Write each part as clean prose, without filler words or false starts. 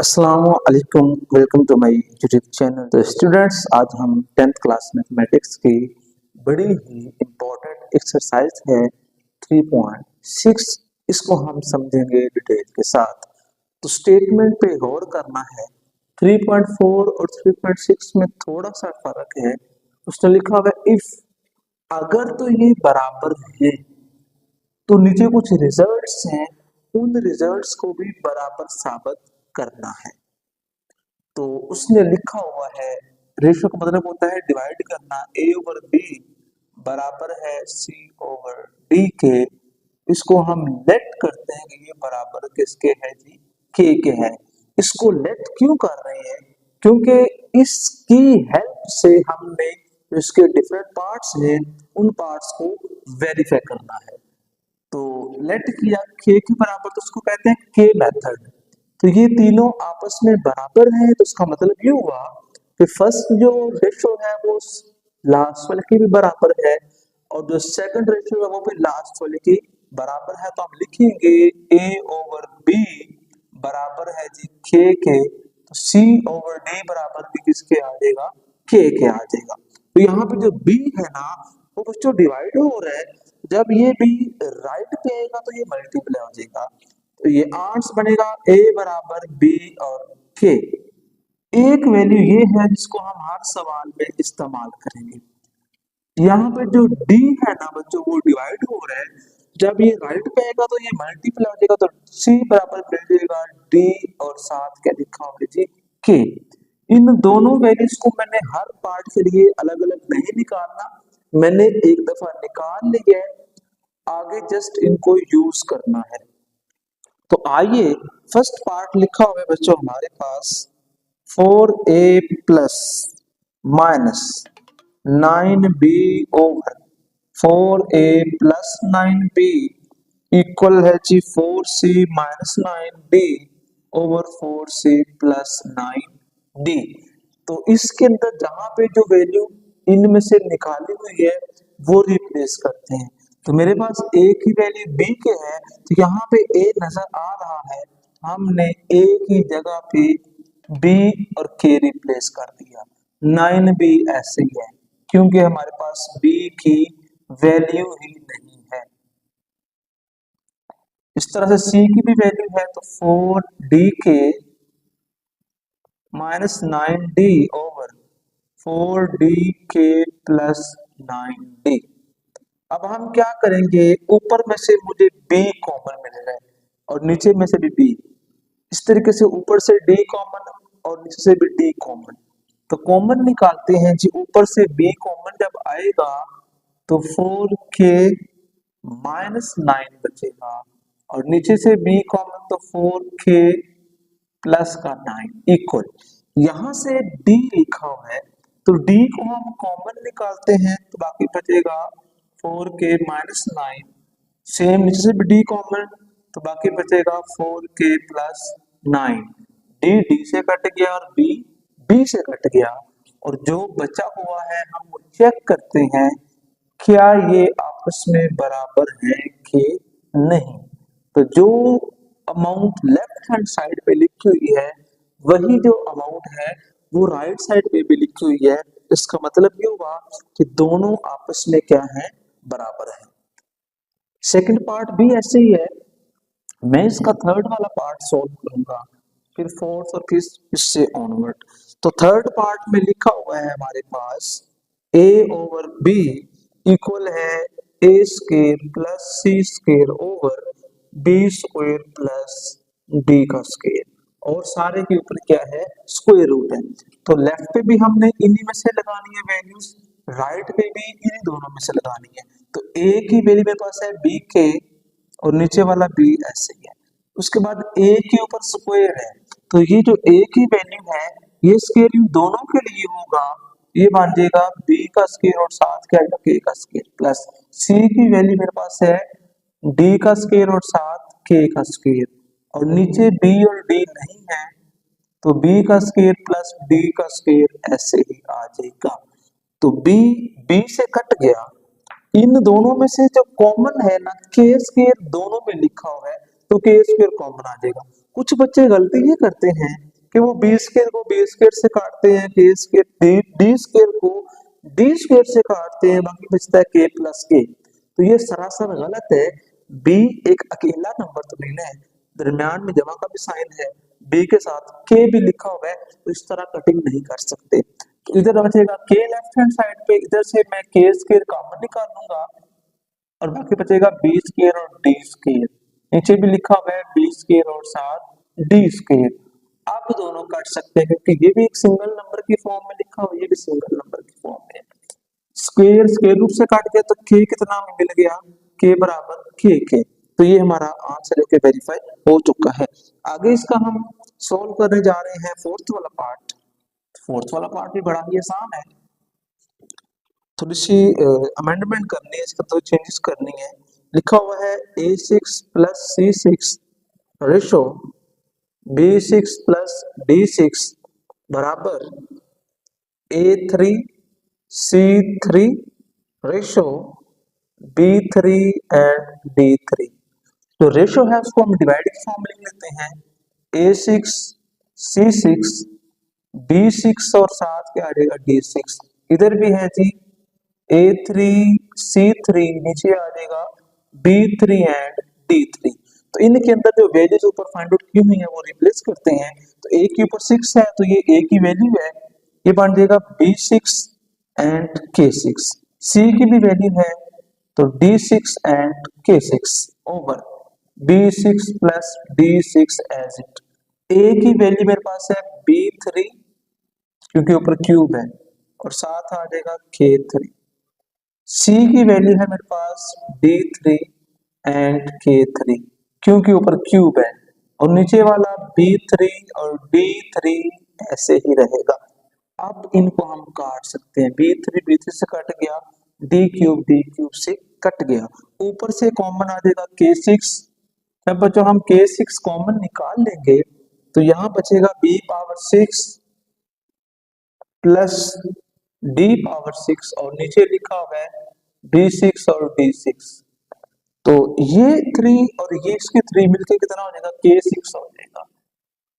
अस्सलाम वालेकुम। Welcome to my YouTube channel. तो स्टूडेंट्स, आज हम 10th क्लास मैथमेटिक्स की बड़ी ही इम्पोर्टेंट एक्सरसाइज है 3.6। इसको हम समझेंगे डिटेल के साथ। तो स्टेटमेंट पे गौर करना है। 3.4 और 3.6 में थोड़ा सा फर्क है। उसने लिखा हुआ है इफ, अगर तो ये बराबर है तो नीचे कुछ रिजल्ट्स हैं, उन रिजल्ट्स को भी बराबर साबित करना है। तो उसने लिखा हुआ है, रेशियो का मतलब होता है डिवाइड करना, a ओवर b बराबर है c ओवर d के। इसको हम लेट करते हैं कि ये बराबर किसके है जी, k के है। इसको लेट क्यों कर रहे हैं? क्योंकि इसकी हेल्प से हमने इसके डिफरेंट पार्ट्स हैं, उन पार्ट्स को वेरीफाई करना है। तो लेट किया k के बराबर, तो उसको कहते हैं k मेथड। तो ये तीनों आपस में बराबर हैं, तो इसका मतलब ये हुआ कि फर्स्ट जो रेशियो है वो लास्ट वाले की भी बराबर है, और जो सेकंड रेशियो है वो भी लास्ट वाले की बराबर है। तो हम लिखेंगे a ओवर b बराबर है जी k के, तो c ओवर d बराबर भी किसके आ जाएगा, k के आ जाएगा। तो यहाँ पे जो b है ना, वो बच्चों डिवाइड हो रहा है। जब ये b राइट पे आएगा तो ये मल्टीप्लाई हो जाएगा, तो ये आंसर बनेगा a बराबर b और k। एक वैल्यू ये है जिसको हम हर सवाल में इस्तेमाल करेंगे। यहाँ पे जो d है ना बच्चों, वो डिवाइड हो रहा है। जब ये राइट पे आएगा तो ये मल्टीप्लाई हो जाएगा, तो c बराबर मिल जाएगा d और साथ क्या लिखा होगा जी, k। इन दोनों वैल्यूज को मैंने हर पार्ट के लिए अलग अलग नहीं निकालना, मैंने एक दफा निकाल लिया है, आगे जस्ट इनको यूज करना है। तो आइए, फर्स्ट पार्ट लिखा हुआ है बच्चों हमारे पास 4a plus minus 9b over 4a plus 9b equal है जी 4c minus 9d over 4c plus 9d। तो इसके अंदर जहां पे जो वैल्यू इनमें से निकाली हुई है वो रिप्लेस करते हैं। तो मेरे पास a की वैल्यू b के है, तो यहाँ पे a नजर आ रहा है, हमने a की जगह पे b और k रिप्लेस कर दिया। 9b ऐसे ही है क्योंकि हमारे पास b की वैल्यू ही नहीं है। इस तरह से c की भी वैल्यू है, तो 4d के माइनस 9d ओवर 4d के प्लस 9d। अब हम क्या करेंगे, ऊपर में से मुझे b कॉमन मिल रहा है और नीचे में से भी b। इस तरीके से ऊपर से d कॉमन और नीचे से भी d कॉमन, तो कॉमन निकालते हैं जी। ऊपर से b कॉमन जब आएगा तो 4k माइनस 9 बचेगा, और नीचे से b कॉमन तो 4k प्लस का 9 इक्वल, यहां से d लिखा हुआ है तो d को हम कॉमन निकालते हैं, तो बाकी बचेगा 4k माइनस 9। सेम नीचे से भी d कॉमन, तो बाकी बचेगा 4k प्लस 9। d d से कट गया और b b से कट गया, और जो बचा हुआ है हम वो चेक करते हैं क्या ये आपस में बराबर है कि नहीं। तो जो अमाउंट लेफ्ट हैंड साइड पे लिखी हुई है वही जो अमाउंट है वो राइट साइड पे भी लिखी हुई है। इसका मतलब ये हुआ कि दोनों आपस में क्या है, बराबर है। सेकंड पार्ट भी ऐसे ही है, मैं इसका थर्ड वाला पार्ट सॉल्व करूंगा, फिर फोर्थ और फिर इससे ऑनवर्ड। तो थर्ड पार्ट में लिखा हुआ है हमारे पास a ओवर b इक्वल है a square plus c square over b square plus d का स्क्वायर, और सारे के ऊपर क्या है, स्क्वायर रूट है। तो लेफ्ट पे भी हमने इन्हीं में से लगानी है वैल्यूज, राइट पे भी इन्हीं दोनों में से लगानी है। तो a की वैल्यू मेरे पास है b के, और नीचे वाला b ऐसे ही है। उसके बाद a के ऊपर स्क्वायर है, तो ये जो a की वैल्यू है ये स्क्वायर इन दोनों के लिए होगा, ये बन जाएगा b का स्क्वायर और साथ क्या है k का स्क्वायर, प्लस c की वैल्यू मेरे पास है d का स्क्वायर और साथ k का स्क्वायर, और नीचे b और d नहीं है तो b का स्क्वायर प्लस d का स्क्वायर ऐसे ही आ जाएगा। तो b से कट गया, इन दोनों में से जो कॉमन है ना k स्क्वायर दोनों में लिखा हुआ है, तो k स्क्वायर कॉमन आ जाएगा। कुछ बच्चे गलती ये करते हैं कि वो बी स्क्वायर को बी स्क्वायर से काटते हैं, के स्क्वायर डी स्क्वायर को डी स्क्वायर से काटते हैं, बाकी बचता है के प्लस के। तो ये सरासर गलत है। बी एक अकेला नंबर तो नहीं है, दरमियान में जमा का भी साइन है, बी के साथ के भी लिखा हुआ है, तो इस तरह कटिंग नहीं कर सकते। तो इधर बचेगा के लेफ्ट हैंड साइड पे, इधर से मैं के स्क्वायर कॉमन निकाल लूंगा और बाकी बचेगा बी स्क्वायर और डी स्क्वायर। नीचे भी लिखा हुआ है बी स्क्वायर और साथ डी स्क्वायर। आप दोनों काट सकते हैं क्योंकि ये भी एक सिंगल नंबर की फॉर्म में लिखा हुआ है, ये भी सिंगल नंबर की फॉर्म में। स्क्वायर स्क्वायर रूट से काट गया तो के कितना हमें मिल गया, के बराबर के। तो ये हमारा आंसर है, वेरीफाई हो चुका है। आगे इसका हम सॉल्व करने जा रहे हैं फोर्थ वाला पार्ट। फोर्थ वाला पार्ट भी बड़ा ही आसान है, थोड़ी सी अमेंडमेंट करनी है, इसका तो चेंजेस करनी है। लिखा हुआ है a6 plus c6 ratio b6 plus d6 बराबर a3 c3 ratio b3 and d3। जो रेशो है उसको हम डिवाइड की फॉर्म में लिख लेते हैं, a6 c6 b6 और साथ क्या आ जाएगा d6। इधर भी है जी a3 c3, नीचे आ जाएगा b3 एंड d3। तो इनके अंदर जो वैल्यूज ऊपर फाइंड आउट की हुई है वो रिप्लेस करते हैं। तो a के ऊपर 6 है तो ये a की वैल्यू है, ये बन जाएगा b6 एंड k6। c की भी वैल्यू है तो d6 and k6 over b6 plus d6 as it. a की वैल्यू मेरे पास है b3 क्योंकि ऊपर क्यूब है और साथ आ जाएगा k3। C की वैल्यू है मेरे पास D3 एंड K3 क्योंकि ऊपर क्यूब है और नीचे वाला B3 और D3 ऐसे ही रहेगा। अब इनको हम काट सकते हैं, B3 B3 से कट गया, D क्यूब से कट गया, ऊपर से कॉमन आ जाएगा K6। अब बच्चों हम K6 कॉमन निकाल लेंगे तो यहाँ बचेगा B power 6 plus D power 6 और नीचे लिखा हुआ है D6 और D6। तो ये 3 और ये इसके 3 मिलके कितना हो जाएगा, K6 हो जाएगा।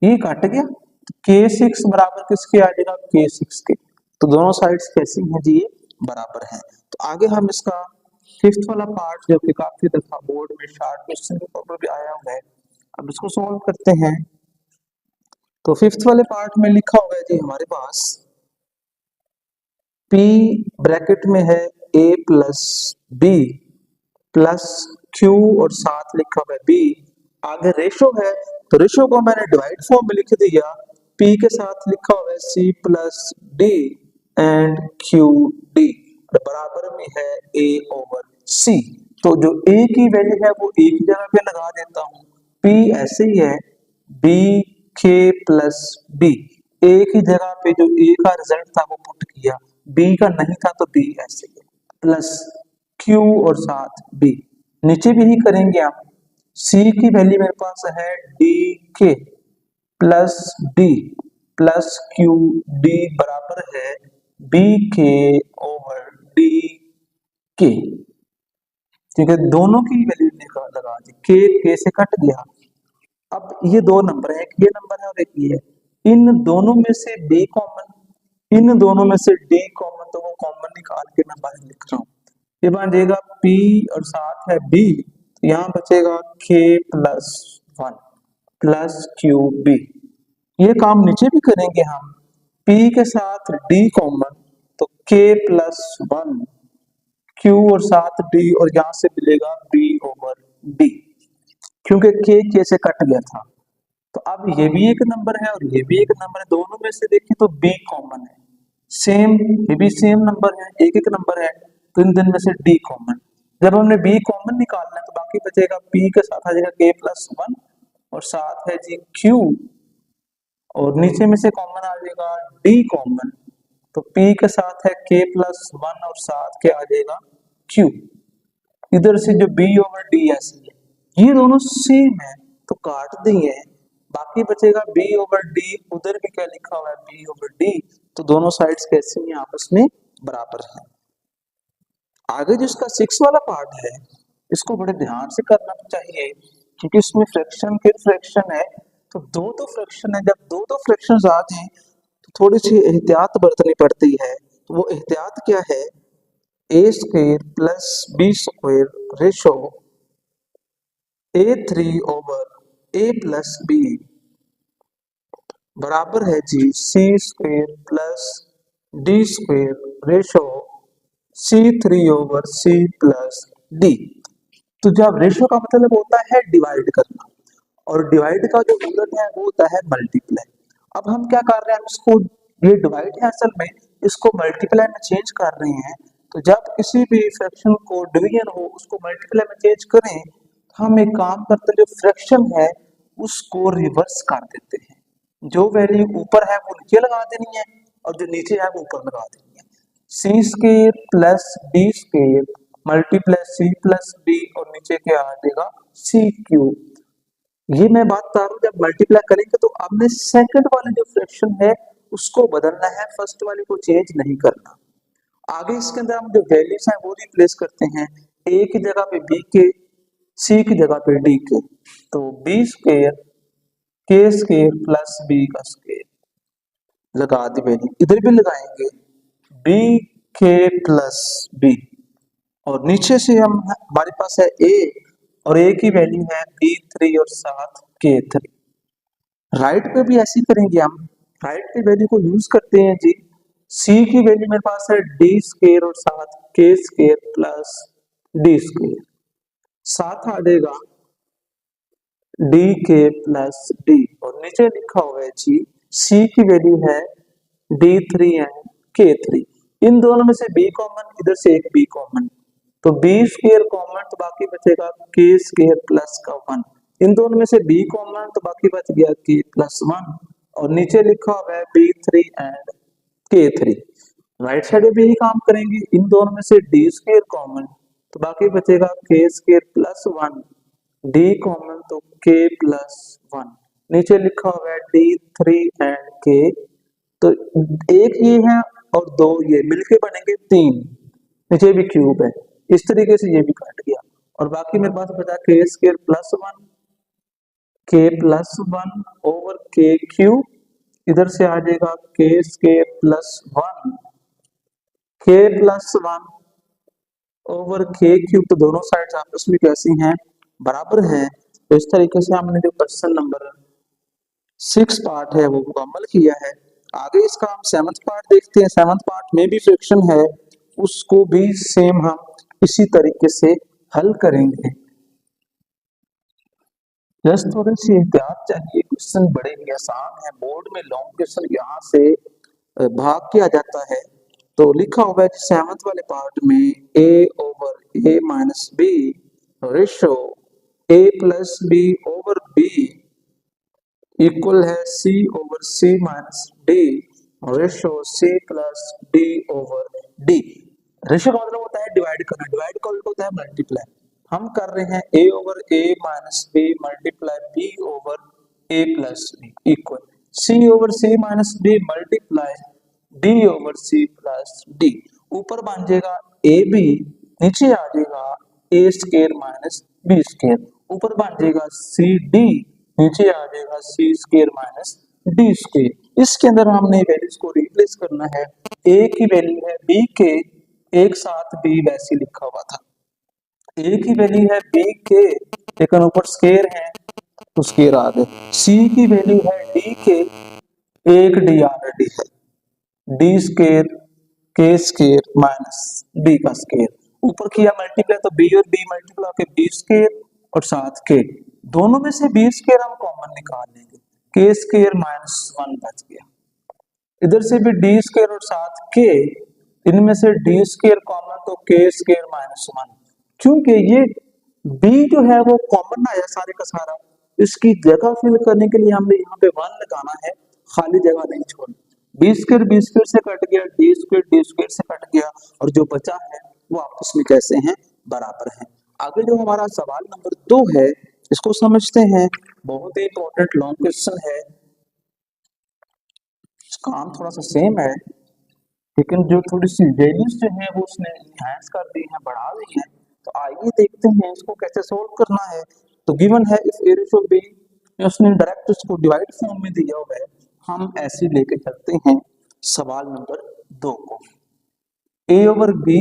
ये काट गया तो K6 बराबर किसके आ जाएगा, K6 के। तो दोनों साइड्स कैसी हैं जी, ये बराबर हैं। तो आगे हम इसका फिफ्थ वाला पार्ट जो कि काफी दफा बोर्ड में शॉर्ट क्वेश्चन के तौर पर भी आया हुआ है, अब इसको सॉल्व करते हैं। तो फिफ्थ वाले पार्ट में लिखा हुआ है जी हमारे पास P ब्रैकेट में है A plus B plus Q और साथ लिखा हुआ है B। आगे रेशो है तो रेशो को मैंने डिवाइड फॉर्म में लिख दिया, P के साथ लिखा हुआ है C plus D and Q D बराबर में है A ओवर C। तो जो A की वैल्यू है वो A की जगह पे लगा देता हूँ, P ऐसे ही है B K plus B, A की जगह पे जो A का रिजल्ट था वो पुट किया, B का नहीं था तो B ऐसे ही प्लस Q और साथ B। नीचे भी ही करेंगे हम, C की वैल्यू मेरे पास है DK plus D plus QD बराबर है BK ओवर DK। ठीक है, दोनों की वैल्यू लगा दी, K से कट गया। अब ये दो नंबर है, एक ये नंबर है और एक ये है, इन दोनों में से B कॉमन, इन दोनों में से D कॉमन, तो वो कॉमन निकाल के मैं बाहर लिख रहा हूँ। ये बन जाएगा P और साथ है B, तो यहाँ बचेगा K प्लस 1 प्लस QB। ये काम नीचे भी करेंगे हम, P के साथ D कॉमन तो K प्लस 1 Q और साथ D और यहाँ से मिलेगा B ओवर D क्योंकि K से कट गया था। तो अब ये भी एक नंबर है और ये भी एक नंबर है, दोनों में से देखें तो B कॉमन है, सेम ये भी सेम नंबर है, एक एक नंबर है, तो इन दोनों में से D कॉमन। जब हमने B कॉमन निकालना है तो बाकी बचेगा P के साथ आ जाएगा K प्लस 1 और साथ है जी Q और नीचे में से कॉमन आ जाएगा D कॉमन, तो P के साथ है K प्लस 1 और साथ क्या आ जाएगा Q। इधर से जो B ओवर D ऐसे है, ये दोनों सेम है तो काट देंगे, बाकी बचेगा B ओवर D, उधर भी क्या लिखा हुआ है B ओवर D, तो दोनों साइड्स कैसे हैं, आपस में बराबर है। आगे जो इसका 6 वाला पार्ट है इसको बड़े ध्यान से करना चाहिए क्योंकि इसमें फ्रैक्शन फिर फ्रैक्शन है, तो दो दो फ्रैक्शन है, जब दो दो फ्रैक्शन आ जाएं तो थोड़ी सी एहतियात बरतनी पड़ती है। तो वो एहतियात क्या है, A square plus B square ratio A3 over A plus B बराबर है जी C square plus D square ratio C3 over C plus D. तो जब रेशो का मतलब होता है डिवाइड करना, और डिवाइड का जो उलट है वो होता है मल्टीप्लाई। अब हम क्या कर रहे हैं, इसको, ये डिवाइड है असल में, इसको मल्टीप्लाई में चेंज कर रहे हैं। तो जब किसी भी फ्रैक्शन को डिवीजन हो उसको मल्टीप्लाई में चेंज करें, तो हम एक काम करते हैं, जो फ्रैक्शन है उसको रिवर्स कर देते हैं। जो वैल्यू ऊपर है वो नीचे लगा देनी है, और जो नीचे है वो ऊपर लगा देनी है। C square plus D square multiply C plus D, और नीचे क्या आ जाएगा सी क्यूब। ये मैं बात कर रहा हूँ, जब मल्टीप्लाई करेंगे तो आपने सेकंड वाले जो फ्रैक्शन है उसको बदलना है, फर्स्ट वाले को चेंज नहीं करना। आगे इसके अंदर हम जो वैल्यूज हैं वो रिप्लेस करते हैं, ए की जगह पे बी के, सी की जगह पे डी के। तो B square K square plus B का स्क्वायर लगा दी वैल्यू, इधर भी लगाएंगे बी के प्लस बी, और नीचे से हम, हमारे पास है ए, और ए की वैल्यू है B3 और साथ K3। राइट पे भी ऐसे ही करेंगे हम, राइट पे वैल्यू को यूज करते हैं जी। C की वैल्यू मेरे पास है D स्क्वायर और साथ K square plus D square, साथ आ जाएगा DK प्लस D, और नीचे लिखा हुआ है जी C की वैल्यू है D3 एंड K3। इन दोनों में से B कॉमन, इधर से एक B कॉमन, तो बी स्क्वायर कॉमन, तो बाकी बचेगा के स्क्वायर प्लस का 1। इन दोनों में से बी कॉमन, तो बाकी बच गया के प्लस 1, और नीचे लिखा हुआ है B3 and K3। Right side में भी यही काम करेंगे, इन दोनों में से डी स्क्वायर कॉमन, तो बाकी बचेगा के स्क्वायर प्लस 1, डी कॉमन तो के प्लस 1, नीचे लिखा हुआ है D3 एंड के। तो एक ये है और दो ये मिलके बनेंगे 3, नीचे भी क्यूब है, इस तरीके से ये भी कट गया, और बाकी मेरे पास बचा के स्क्वायर प्लस 1, के प्लस 1 ओवर के क्यूब, इधर से आ जाएगा के स्क्वायर प्लस 1, के प्लस 1 ओवर के क्यूब। तो दोनों साइड्स आपस में कैसी हैं, बराबर हैं। तो इस तरीके से हमने जो क्वेश्चन नंबर 6 पार्ट है वो मुकम्मल किया है। आगे इसका हम 7th पार्ट देखते हैं। 7th पार्ट में भी फ्रैक्शन है, उसको भी सेम हम इसी तरीके से हल करेंगे। जस्ट थोड़ी सी एहतियात चाहिए, क्वेश्चन बड़े ही आसान है, बोर्ड में लॉन्ग क्वेश्चन यहाँ से भाग किया जाता है। तो लिखा हुआ है 7th वाले पार्ट में a over a minus B ratio a plus B over b equal है c over c minus d ratio c plus d over d। Ratio का मतलब होता है डिवाइड करना, डिवाइड का उल्टा होता है मल्टीप्लाई। हम कर रहे हैं a over a minus b multiply b over a plus b equal c over c minus b multiply d over c plus d। ऊपर बन जाएगा a b, नीचे आ जाएगा a square minus b square, ऊपर बन जाएगा c d, नीचे आ जाएगा c square minus d square. इसके अंदर हमने वैल्यूज को रिप्लेस करना है। a की वैल्यू है b के, एक साथ b वैसे लिखा हुआ था। a की वैल्यू है b के, लेकिन ऊपर स्क्वायर है तो स्क्वायर आ गए। c की वैल्यू है d के, एक d ऑलरेडी है, d square K square minus d का स्क्वायर, ऊपर किया मल्टीप्लाई तो b और b मल्टीप्लाई के b स्क्वायर और साथ के, दोनों में से b स्क्वायर हम कॉमन निकाल लेंगे, के स्क्वायर माइनस 1 बच गया। इधर से भी डी स्क्वायर और साथ के, इनमें से डी स्क्वायर कॉमन तो के स्क्वायर माइनस 1। क्योंकि ये b जो है वो कॉमन आया सारे का सारा, इसकी जगह फिल करने के लिए हमने यहाँ पे 1 लगाना है, खाली जगह नहीं छोड़नी। b स्क्वायर से कट गया, डी स्क्वायर से कट गया, और जो बचा है वो आपस में कैसे हैं, बराबर हैं। आगे जो हमारा सवाल नंबर 2 है इसको समझते हैं। बहुत ही इंपॉर्टेंट लॉन्ग क्वेश्चन है, काम थोड़ा सा सेम है, लेकिन जो थोड़ी सी वैल्यूज जो है वो उसने एनहांस कर दी है, बढ़ा दी है। तो आइए देखते हैं इसको कैसे सोल्व करना है। तो गिवन है इफ a रेशो b उसने डायरेक्ट उसको डिवाइड फॉर्म में दिया हुआ है, हम ऐसे लेके चलते हैं सवाल नंबर 2 को। A over B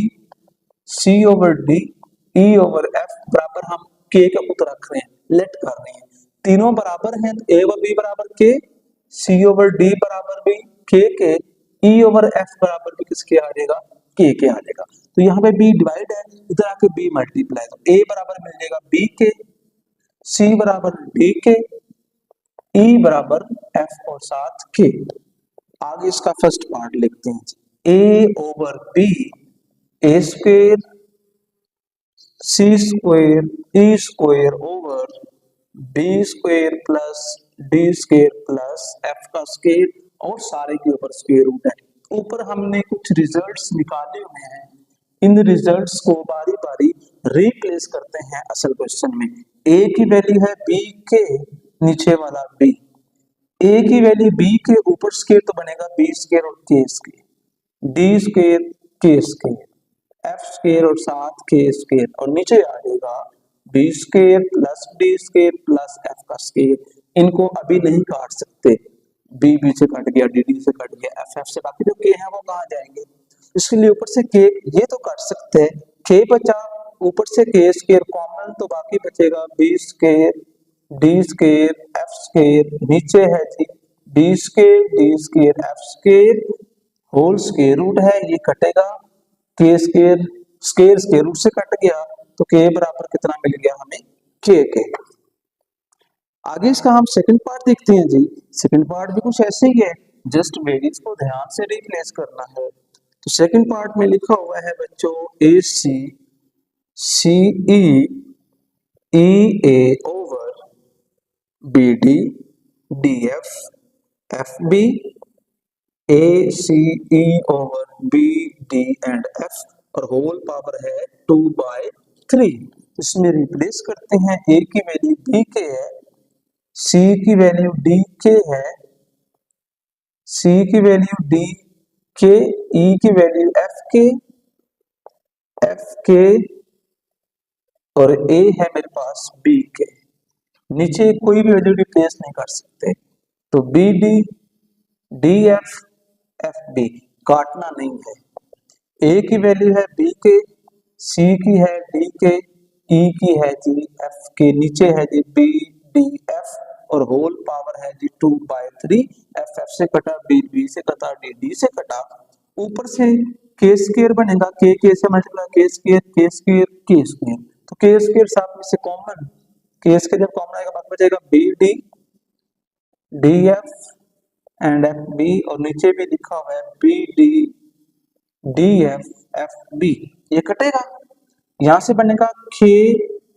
C over D E over F बराबर हम के का पुट रख रहे हैं, लेट कर रहे हैं, तीनों बराबर हैं तो ए ओवर बी बराबर के, सी ओवर डी बराबर भी के, ई ओवर एफ बराबर भी किसके आ जाएगा, के आ जाएगा। तो यहाँ पे बी डिवाइड है, इधर आके बी मल्टीप्लाई, तो ए बराबर मिल जाएगा बी के, सी बराबर डी के, ई बराबर एफ और साथ के। आगे इसका फर्स्ट पार्ट लिखते हैं, A over B A square C square E square over B square plus D square plus F का स्क्वेयर और सारे के ऊपर स्क्वेयर रूट है। ऊपर हमने कुछ रिजल्ट्स निकाले हुए हैं, इन रिजल्ट्स को बारी बारी रिप्लेस करते हैं असल क्वेश्चन में। ए की वैल्यू है बी के, नीचे वाला बी, ए की वैल्यू बी के ऊपर स्क्वायर तो बनेगा बी स्क्वायर और K square, D square K square, F square और साथ के स्क्वायर और नीचे आ जाएगा B square plus D square plus F का स्क्वायर। इनको अभी नहीं काट सकते, बी बी से कट गया, डी डी से कट गया, एफ एफ से, बाकी जो के हैं वो कहाँ जाएंगे। इसके लिए ऊपर से के ये तो काट सकते हैं, के बचा, ऊपर से के स्क्वायर कॉमन तो बाकी बचेगा B square D square F square, नीचे है जी B square D square F square whole square root है, ये कटेगा, K square square square root से कट गया तो के बराबर कितना मिल गया हमें, के। आगे इसका हम सेकंड पार्ट देखते हैं जी। सेकंड पार्ट भी कुछ ऐसे ही है, जस्ट वेरिएंस को ध्यान से रिप्लेस करना है। तो सेकंड पार्ट में लिखा हुआ है बच्चों A C C E A over B D D F B A C E over B D and F और होल पावर है 2/3। इसमें रिप्लेस करते हैं, ए की वैल्यू बी के है, सी की वैल्यू डी के है, सी की वैल्यू डी के, ई की वैल्यू एफ के और ए है मेरे पास बी के। नीचे कोई भी वैल्यू रिप्लेस नहीं कर सकते, तो B D D F B काटना नहीं है। ए की वैल्यू है बी के, सी की है डी के, ई की है जी एफ के, नीचे है जी बी डी एफ और होल पावर है जी 2/3। एफ एफ से कटा, बी बी से कटा, डी डी से कटा, ऊपर से के स्क्वायर बनेगा, के से मल्टीप्लाई के square K square K square, तो के स्क्वायर साथ में से कॉमन, के स्क्वायर जब कॉमन आएगा बाकी बचेगा B D D F and F B और नीचे भी लिखा हुआ है B D D F B, ये कटेगा, यहां से बनेगा के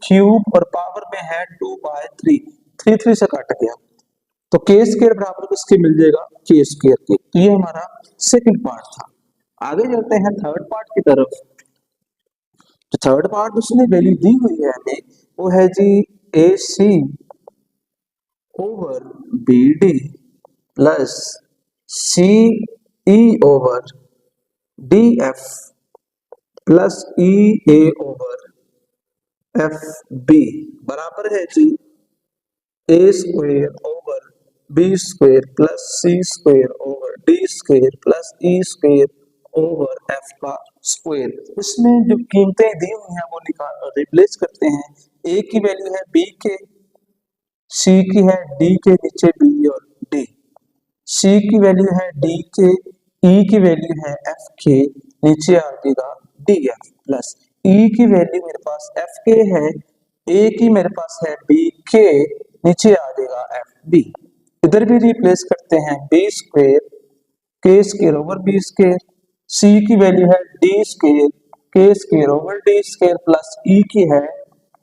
क्यूब और पावर में है 2/3, 3 से कट गया तो के स्क्वायर बराबर किसके मिल जाएगा, के स्क्वायर के। तो ये हमारा सेकंड पार्ट था। आगे चलते हैं थर्ड पार्ट की तरफ। जो थर्ड पार्ट उसने वैल्यू दी हुई है हमें, वो है जी A C over B D plus C E over D F plus E A over F B बराबर है जी A square over B square plus C square over D square plus E square over F का square. इसमें जो कीमतें दी हुई हैं वो निकाल रिप्लेस करते हैं। ए की वैल्यू है बी के, सी की है डी के, नीचे बी और डी, सी की वैल्यू है डी के, ई की वैल्यू है एफ के, नीचे आ जाएगा डी एफ प्लस ई की वैल्यू मेरे पास एफ के है, ए की मेरे पास है बी के, नीचे आ जाएगा एफ बी। इधर भी रिप्लेस करते हैं, बी स्क्वेयर के square over B square, C की वैल्यू है डी स्क्वेयर के square over D square plus E की है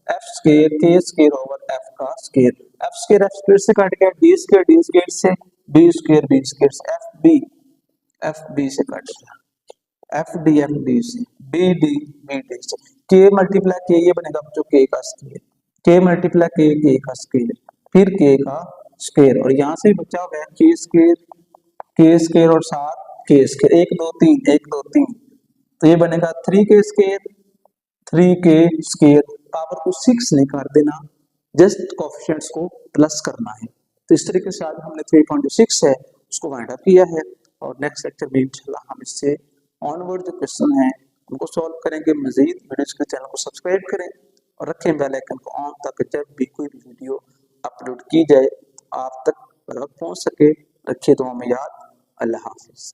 एफ स्क्वेयर के स्क्वेयर ओवर एफ का स्क्वेयर, एफ स्क्वेयर से कट गया, डी स्क्वेयर से, बी स्क्वेयर से, एफ बी से कट गया, एफ डी से, बी डी से, के मल्टीप्लाई के, ये बनेगा जो के का स्क्वायर, के मल्टीप्लाई के का स्क्वायर, फिर के का स्क्वायर और यहाँ से बचा हुआ है के स्क्वायर और साथ के स्क्वायर, 1 2 3 तो ये बनेगा 3 के स्क्वायर पावर को 6 नहीं कर देना, जस्ट कोफिशिएंट्स को प्लस करना है। तो इस तरीके से आज हमने 3.6 है उसको वाइंड अप किया है और नेक्स्ट लेक्चर में इंशाल्लाह हम इससे ऑनवर्ड जो क्वेश्चन है उनको सॉल्व करेंगे। मजीद वीडियोस के चैनल को सब्सक्राइब करें और रखें बेल आइकन को ऑन ताकि जब भी कोई भी वीडियो अपलोड की जाए आप तक पहुंच सके। रखिए दुआ में याद। अल्लाह हाफिज।